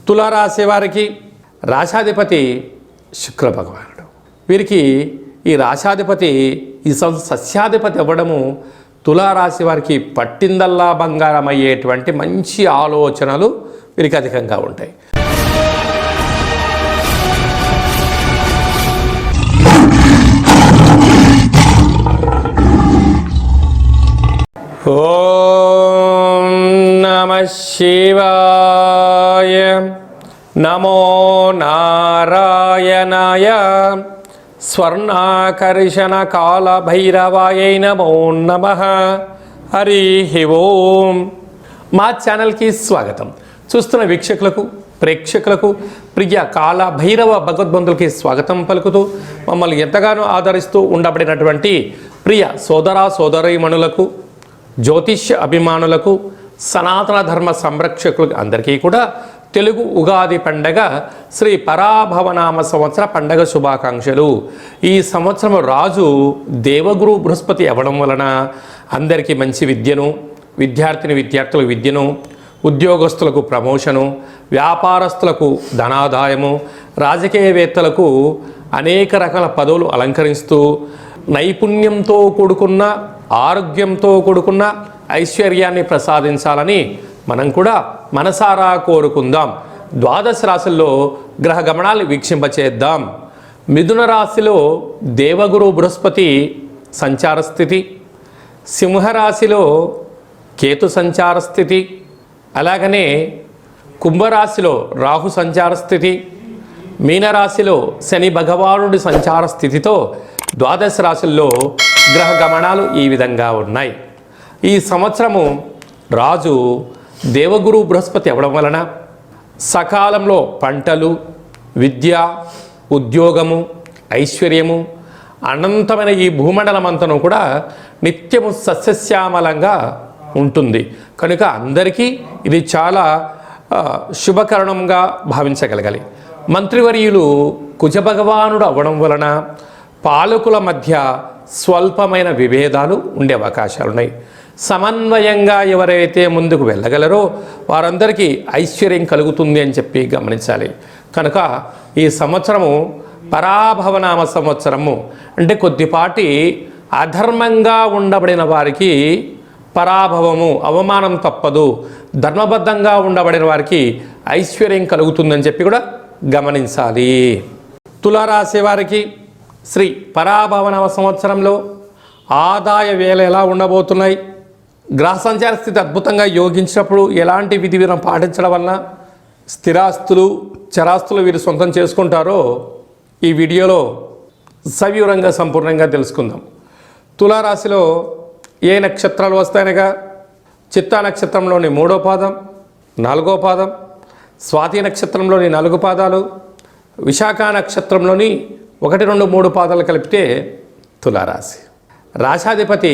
తులారాశి వారికి రాశాధిపతి శుక్ర భగవానుడు. వీరికి ఈ రాశాధిపతి ఈ సస్యాధిపతి అవ్వడము తులారాశి వారికి పట్టిందల్లా బంగారం అయ్యేటువంటి మంచి ఆలోచనలు వీరికి అధికంగా ఉంటాయి. ఓం నమః శివాయ. నమో నారాయణాయ. స్వర్ణాకర్షణ కాల భైరవాయ నమో నమః. హరి ఓం. మా ఛానల్కి స్వాగతం. చూస్తున్న వీక్షకులకు ప్రేక్షకులకు ప్రియ కాల భైరవ భగవద్బంధులకి స్వాగతం పలుకుతూ మమ్మల్ని ఎంతగానో ఆదరిస్తూ ఉండబడినటువంటి ప్రియ సోదర సోదరీమణులకు, జ్యోతిష్య అభిమానులకు, సనాతన ధర్మ సంరక్షకులకు అందరికీ కూడా తెలుగు ఉగాది పండగ శ్రీ పరాభవనామ సంవత్సర పండగ శుభాకాంక్షలు. ఈ సంవత్సరం రాజు దేవగురు బృహస్పతి అవ్వడం వలన అందరికీ మంచి విద్యను, విద్యార్థులకు విద్యను, ఉద్యోగస్తులకు ప్రమోషను, వ్యాపారస్తులకు ధనాదాయము, రాజకీయవేత్తలకు అనేక రకాల పదవులు అలంకరిస్తూ నైపుణ్యంతో కూడుకున్న, ఆరోగ్యంతో కూడుకున్న ఐశ్వర్యాన్ని ప్రసాదించాలని మనం కూడా మనసారా కోరుకుందాం. ద్వాదశ రాశుల్లో గ్రహ గమనాలు వీక్షింపచేద్దాం. మిథున రాశిలో దేవగురు బృహస్పతి సంచార స్థితి, సింహరాశిలో కేతు సంచార స్థితి, అలాగనే కుంభరాశిలో రాహు సంచార స్థితి, మీనరాశిలో శని భగవానుడి సంచార స్థితితో ద్వాదశ రాశుల్లో గ్రహ గమనాలు ఈ విధంగా ఉన్నాయి. ఈ సంవత్సరము రాజు దేవగురు బృహస్పతి అవ్వడం వలన సకాలంలో పంటలు, విద్య, ఉద్యోగము, ఐశ్వర్యము, అనంతమైన ఈ భూమండలమంతను కూడా నిత్యము సస్యశ్యామలంగా ఉంటుంది. కనుక అందరికీ ఇది చాలా శుభకరణంగా భావించగలగాలి. మంత్రివర్యులు కుజభగవానుడు అవ్వడం వలన పాలకుల మధ్య స్వల్పమైన విభేదాలు ఉండే అవకాశాలు ఉన్నాయి. సమన్వయంగా ఎవరైతే ముందుకు వెళ్ళగలరో వారందరికీ ఐశ్వర్యం కలుగుతుంది అని చెప్పి గమనించాలి. కనుక ఈ సంవత్సరము పరాభవనామ సంవత్సరము అంటే కొద్దిపాటి అధర్మంగా ఉండబడిన వారికి పరాభవము, అవమానం తప్పదు. ధర్మబద్ధంగా ఉండబడిన వారికి ఐశ్వర్యం కలుగుతుందని చెప్పి కూడా గమనించాలి. తులారాశి వారికి శ్రీ పరాభవనామ సంవత్సరంలో ఆదాయ వేళ ఎలా ఉండబోతున్నాయి, గ్రహ సంచార స్థితి అద్భుతంగా యోగించినప్పుడు ఎలాంటి విధి విధానం పాటించడం వలన స్థిరాస్తులు, చరాస్తులు వీరు సొంతం చేసుకుంటారో ఈ వీడియోలో సవివరంగా సంపూర్ణంగా తెలుసుకుందాం. తులారాశిలో ఏ నక్షత్రాలు వస్తాయనగా చిత్తా నక్షత్రంలోని 3వ పాదం, 4వ పాదం, స్వాతి నక్షత్రంలోని 4 పాదాలు, విశాఖ నక్షత్రంలోని 1, 2, 3 పాదాలు కలిపితే తులారాశి. రాశాధిపతి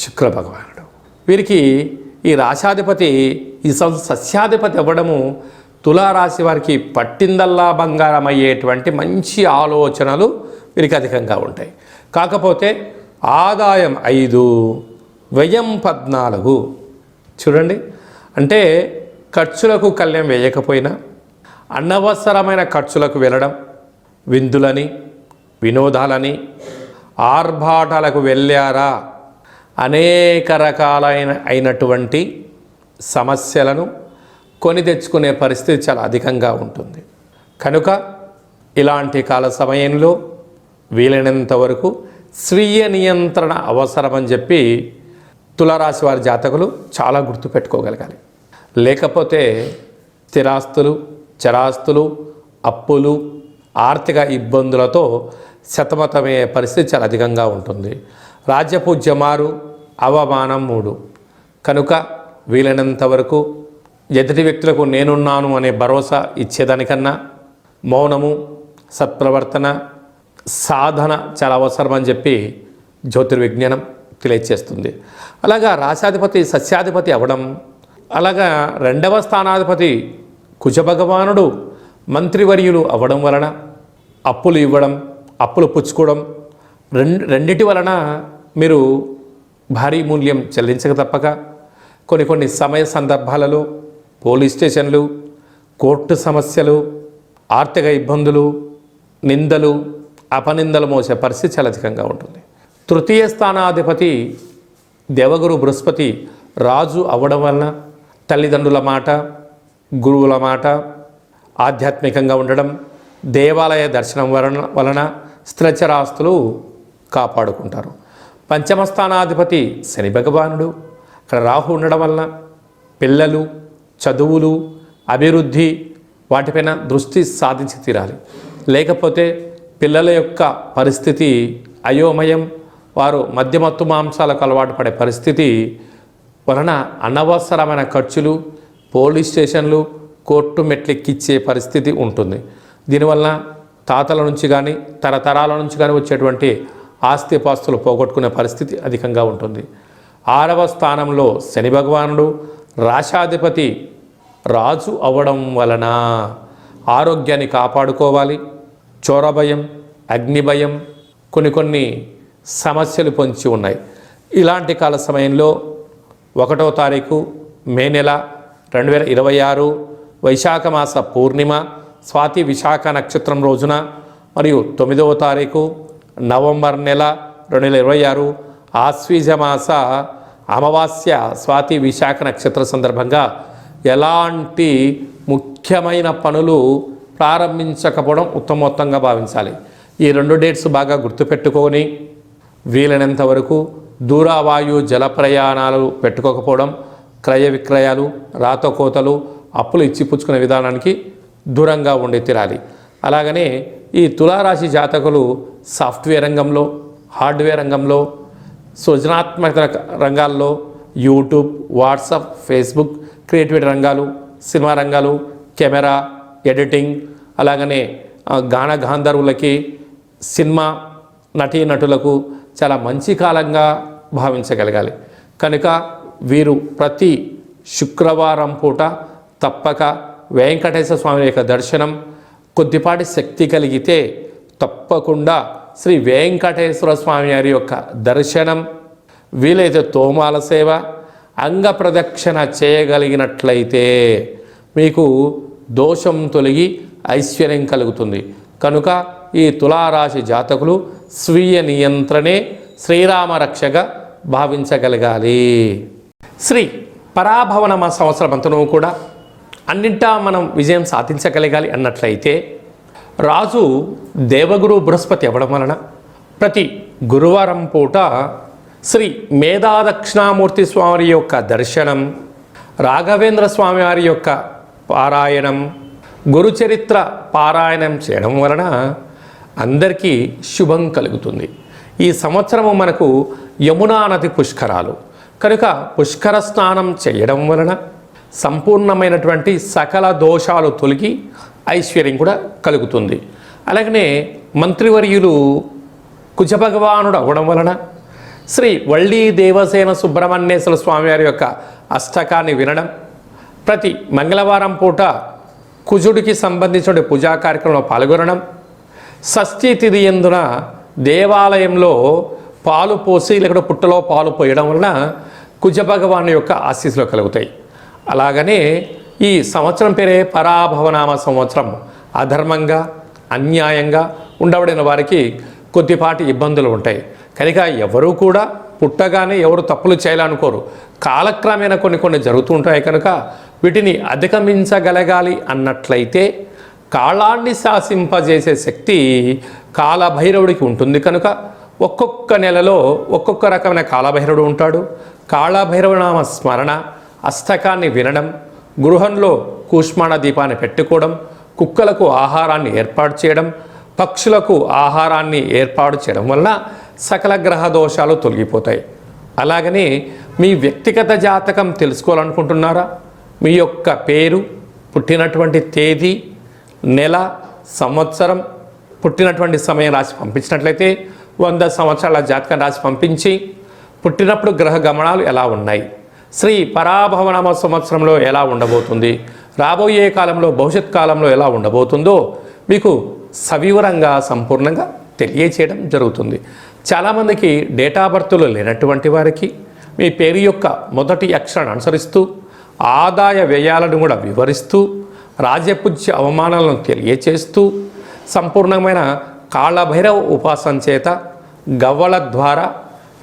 శుక్ర భగవానుడు. వీరికి ఈ రాశాధిపతి ఈ సస్యాధిపతి అవ్వడము తులారాశి వారికి పట్టిందల్లా బంగారం అయ్యేటువంటి మంచి ఆలోచనలు వీరికి అధికంగా ఉంటాయి. కాకపోతే ఆదాయం 5, వ్యయం 14. చూడండి, అంటే ఖర్చులకు కళ్యం వేయకపోయినా అనవసరమైన ఖర్చులకు వెళ్ళడం, విందులని, వినోదాలని, ఆర్భాటాలకు వెళ్ళారా, అనేక రకాలైనటువంటి సమస్యలను కొని తెచ్చుకునే పరిస్థితి చాలా అధికంగా ఉంటుంది. కనుక ఇలాంటి కాల సమయంలో వీలైనంత వరకు స్వీయ నియంత్రణ అవసరమని చెప్పి తులారాశి వారి జాతకులు చాలా గుర్తుపెట్టుకోగలగాలి. లేకపోతే స్థిరాస్తులు, చరాస్తులు, అప్పులు, ఆర్థిక ఇబ్బందులతో సతమతమయ్యే పరిస్థితి చాలా అధికంగా ఉంటుంది. రాజ్యపూజ్యమారు, అవమానం 3. కనుక వీలైనంత వరకు ఎదుటి వ్యక్తులకు నేనున్నాను అనే భరోసా ఇచ్చేదానికన్నా మౌనము, సత్ప్రవర్తన, సాధన చాలా అవసరమని చెప్పి జ్యోతిర్విజ్ఞానం తెలియచేస్తుంది. అలాగా రాశాధిపతి సస్యాధిపతి అవ్వడం, అలాగా 2వ స్థానాధిపతి కుజభగవానుడు మంత్రివర్యులు అవ్వడం వలన అప్పులు ఇవ్వడం, అప్పులు పుచ్చుకోవడం, రెండిటి వలన మీరు భారీ మూల్యం చెల్లించక తప్పక కొన్ని సమయ సందర్భాలలో పోలీస్ స్టేషన్లు, కోర్టు సమస్యలు, ఆర్థిక ఇబ్బందులు, నిందలు, అపనిందలు మోసే పరిస్థితి చాలా అధికంగా ఉంటుంది. తృతీయ స్థానాధిపతి దేవగురు బృహస్పతి రాజు అవ్వడం వలన తల్లిదండ్రుల మాట, గురువుల మాట, ఆధ్యాత్మికంగా ఉండడం, దేవాలయ దర్శనం వలన స్థిరచరాస్తులు కాపాడుకుంటారు. పంచమ స్థానాధిపతి శని భగవానుడు అక్కడ రాహు ఉండడం వలన పిల్లలు, చదువులు, అభివృద్ధి వాటిపైన దృష్టి సాధించి తీరాలి. లేకపోతే పిల్లల యొక్క పరిస్థితి అయోమయం, వారు మద్యమత్తు మాంసాలకు అలవాటు పడే పరిస్థితి వలన అనవసరమైన ఖర్చులు, పోలీస్ స్టేషన్లు, కోర్టు మెట్లెక్కిచ్చే పరిస్థితి ఉంటుంది. దీనివల్ల తాతల నుంచి కానీ తరతరాల నుంచి కానీ వచ్చేటువంటి ఆస్తిపాస్తులు పోగొట్టుకునే పరిస్థితి అధికంగా ఉంటుంది. 6వ స్థానంలో శని భగవానుడు రాశాధిపతి రాజు అవ్వడం వలన ఆరోగ్యాన్ని కాపాడుకోవాలి. చోర భయం, అగ్ని భయం, కొన్ని సమస్యలు పొంచి ఉన్నాయి. ఇలాంటి కాల సమయంలో 1వ తారీఖు మే నెల 2026 వైశాఖ మాస పూర్ణిమ స్వాతి విశాఖ నక్షత్రం రోజున మరియు 9వ తారీఖు నవంబర్ నెల 2026 ఆశ్వీజ మాస అమావాస్య స్వాతి విశాఖ నక్షత్ర సందర్భంగా ఎలాంటి ముఖ్యమైన పనులు ప్రారంభించకపోవడం ఉత్తమోత్తంగా భావించాలి. ఈ 2 డేట్స్ బాగా గుర్తుపెట్టుకొని వీలైనంత వరకు దూరవాయు జల ప్రయాణాలు పెట్టుకోకపోవడం, క్రయ విక్రయాలు, రాతకోతలు, అప్పులు ఇచ్చిపుచ్చుకునే విధానానికి దూరంగా ఉండి తీరాలి. అలాగనే ఈ తులారాశి జాతకులు సాఫ్ట్వేర్ రంగంలో, హార్డ్వేర్ రంగంలో, సృజనాత్మక రంగాల్లో, యూట్యూబ్, వాట్సాప్, ఫేస్బుక్, క్రియేటివిటీ రంగాలు, సినిమా రంగాలు, కెమెరా, ఎడిటింగ్, అలాగనే గాన గాంధర్వులకి, సినిమా నటీనటులకు చాలా మంచి కాలంగా భావించగలగాలి. కనుక వీరు ప్రతి శుక్రవారం పూట తప్పక వెంకటేశ్వర స్వామి యొక్క దర్శనం, కొద్దిపాటి శక్తి కలిగితే తప్పకుండా శ్రీ వెంకటేశ్వర స్వామి వారి యొక్క దర్శనం, వీలైతే తోమాల సేవ, అంగ ప్రదక్షిణ చేయగలిగినట్లయితే మీకు దోషం తొలగి ఐశ్వర్యం కలుగుతుంది. కనుక ఈ తులారాశి జాతకులు స్వీయ నియంత్రణే శ్రీరామ రక్షగా భావించగలగాలి. శ్రీ పరాభవనమ సంవత్సరమంతను కూడా అన్నింటా మనం విజయం సాధించగలగాలి అన్నట్లయితే రాజు దేవగురు బృహస్పతి అవ్వడం వలన ప్రతి గురువారం పూట శ్రీ మేధా దక్షిణామూర్తి స్వామి యొక్క దర్శనం, రాఘవేంద్ర స్వామి వారి యొక్క పారాయణం, గురుచరిత్ర పారాయణం చేయడం వలన అందరికీ శుభం కలుగుతుంది. ఈ సంవత్సరము మనకు యమునా నది పుష్కరాలు కనుక పుష్కర స్నానం చేయడం వలన సంపూర్ణమైనటువంటి సకల దోషాలు తొలగి ఐశ్వర్యం కూడా కలుగుతుంది. అలాగనే మంత్రివర్యులు కుజభగవానుడు అవ్వడం వలన శ్రీ వళ్ళీ దేవసేన సుబ్రహ్మణ్యేశ్వర స్వామివారి యొక్క అష్టకాన్ని వినడం, ప్రతి మంగళవారం పూట కుజుడికి సంబంధించిన పూజా కార్యక్రమంలో పాల్గొనడం, షష్ఠీ తిథి యందున దేవాలయంలో పాలు పోసి లేకపోతే పుట్టలో పాలు పోయడం వలన కుజభగవాను యొక్క ఆశీస్సులు కలుగుతాయి. అలాగనే ఈ సంవత్సరం పేరే పరాభవనామ సంవత్సరం. అధర్మంగా, అన్యాయంగా ఉండబడిన వారికి కొద్దిపాటి ఇబ్బందులు ఉంటాయి. కనుక ఎవరు కూడా పుట్టగానే ఎవరు తప్పులు చేయాలనుకోరు. కాలక్రమేణా కొన్ని జరుగుతూ ఉంటాయి. కనుక వీటిని అధిగమించగలగాలి అన్నట్లయితే కాలాన్ని శాసింపజేసే శక్తి కాలభైరవుడికి ఉంటుంది. కనుక ఒక్కొక్క నెలలో ఒక్కొక్క రకమైన కాలభైరవుడు ఉంటాడు. కాళభైరవ నామ స్మరణ, అష్టకాన్ని వినడం, గృహంలో కూష్మాణ దీపాన్ని పెట్టుకోవడం, కుక్కలకు ఆహారాన్ని ఏర్పాటు చేయడం, పక్షులకు ఆహారాన్ని ఏర్పాటు చేయడం వలన సకల గ్రహ దోషాలు తొలగిపోతాయి. అలాగనే మీ వ్యక్తిగత జాతకం తెలుసుకోవాలనుకుంటున్నారా? మీ యొక్క పేరు, పుట్టినటువంటి తేదీ, నెల, సంవత్సరం, పుట్టినటువంటి సమయం రాసి పంపించినట్లయితే 100 సంవత్సరాల జాతకం రాసి పంపించి పుట్టినప్పుడు గ్రహ గమనాలు ఎలా ఉన్నాయి, శ్రీ పరాభవనామ సంవత్సరంలో ఎలా ఉండబోతుంది, రాబోయే కాలంలో భవిష్యత్ కాలంలో ఎలా ఉండబోతుందో మీకు సవివరంగా సంపూర్ణంగా తెలియచేయడం జరుగుతుంది. చాలామందికి డేటా బర్త్లు లేనటువంటి వారికి మీ పేరు యొక్క మొదటి అక్షరాన్ని అనుసరిస్తూ ఆదాయ వ్యయాలను కూడా వివరిస్తూ రాజపూజ్య అవమానాలను తెలియచేస్తూ సంపూర్ణమైన కాళభైరవ ఉపాసన చేత గవ్వల ద్వారా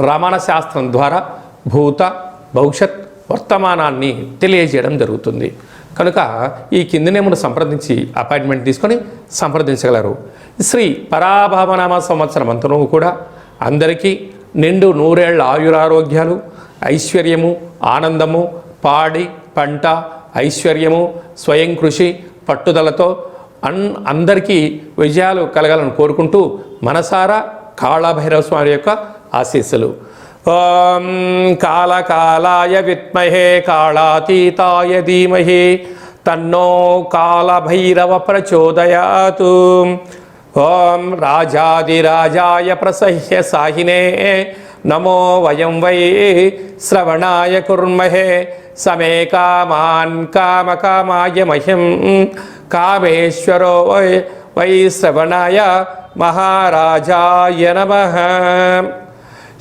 రమణ శాస్త్రం ద్వారా భూత భవిష్యత్ వర్తమానాన్ని తెలియజేయడం జరుగుతుంది. కనుక ఈ కింది నెంబర్ను సంప్రదించి అపాయింట్మెంట్ తీసుకొని సంప్రదించగలరు. శ్రీ పరాభవనామ సంవత్సరం అంతనూ కూడా అందరికీ నిండు నూరేళ్ల ఆయురారోగ్యాలు, ఐశ్వర్యము, ఆనందము, పాడి పంట, ఐశ్వర్యము, స్వయం కృషి, పట్టుదలతో అందరికీ విజయాలు కలగాలని కోరుకుంటూ మనసారా కాళభైరవ స్వామి యొక్క ఆశీస్సులు. ఓం కాళకాలాయ విద్మహే కాళాతీతాయ ధీమహి తన్నో కాళభైరవ ప్రచోదయాతు. ఓం రాజాదిరాజాయ ప్రసహ్య సాహినే నమో వయం వై శ్రవణాయ కుర్మహే సమే కామాన్ కామకామాయ మహ్యం కామేశ్వరో వై శ్రవణాయ మహారాజాయ నమః.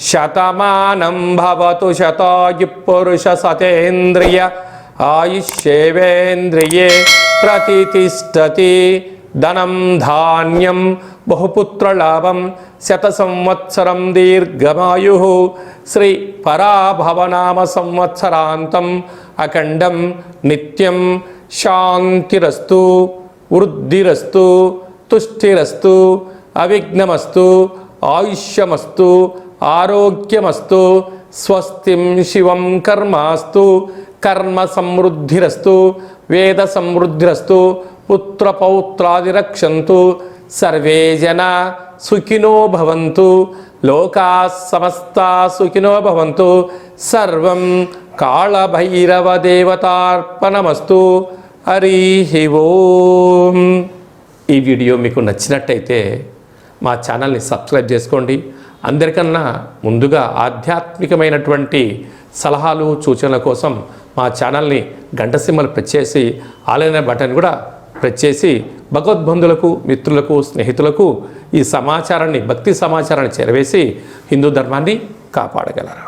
శతమానం భవతు శతాయు పురుష సతేంద్రియ ఆయుష్యేవేంద్రియే ప్రతిష్టతి. ధనం ధాన్యం బహుపుత్రలాభం శత సంవత్సరం దీర్ఘమాయు. శ్రీ పరాభవనామ సంవత్సరాంతం అఖండం నిత్యం శాంతిరస్తు, వృద్ధిరస్తు, తుష్టిరస్తు, అవిఘ్నమస్తు, ఆయుష్యమస్తు, ఆరోగ్యమస్తు. స్వస్తిం శివం కర్మాస్తు. కర్మ సమృద్ధిరస్తు, వేద సమృద్ధిరస్తు, పుత్రపౌత్రాదిరక్షంతు. సర్వే జనా సుఖినో భవంతు. లోకా సమస్తా సుఖినో భవంతు. సర్వం కాళభైరవ దేవతార్పణమస్తు. హరి ఓం. ఈ వీడియో మీకు నచ్చినట్టయితే మా ఛానల్ని సబ్స్క్రైబ్ చేసుకోండి. అందరికన్నా ముందుగా ఆధ్యాత్మికమైనటువంటి సలహాలు సూచనల కోసం మా ఛానల్ని గంట సింబల్ ప్రెస్ చేసి ఆలైన బటన్ కూడా ప్రెస్ చేసి భగవద్బంధులకు, మిత్రులకు, స్నేహితులకు ఈ సమాచారాన్ని, భక్తి సమాచారాన్ని చేరవేసి హిందూ ధర్మాన్ని కాపాడగలరు.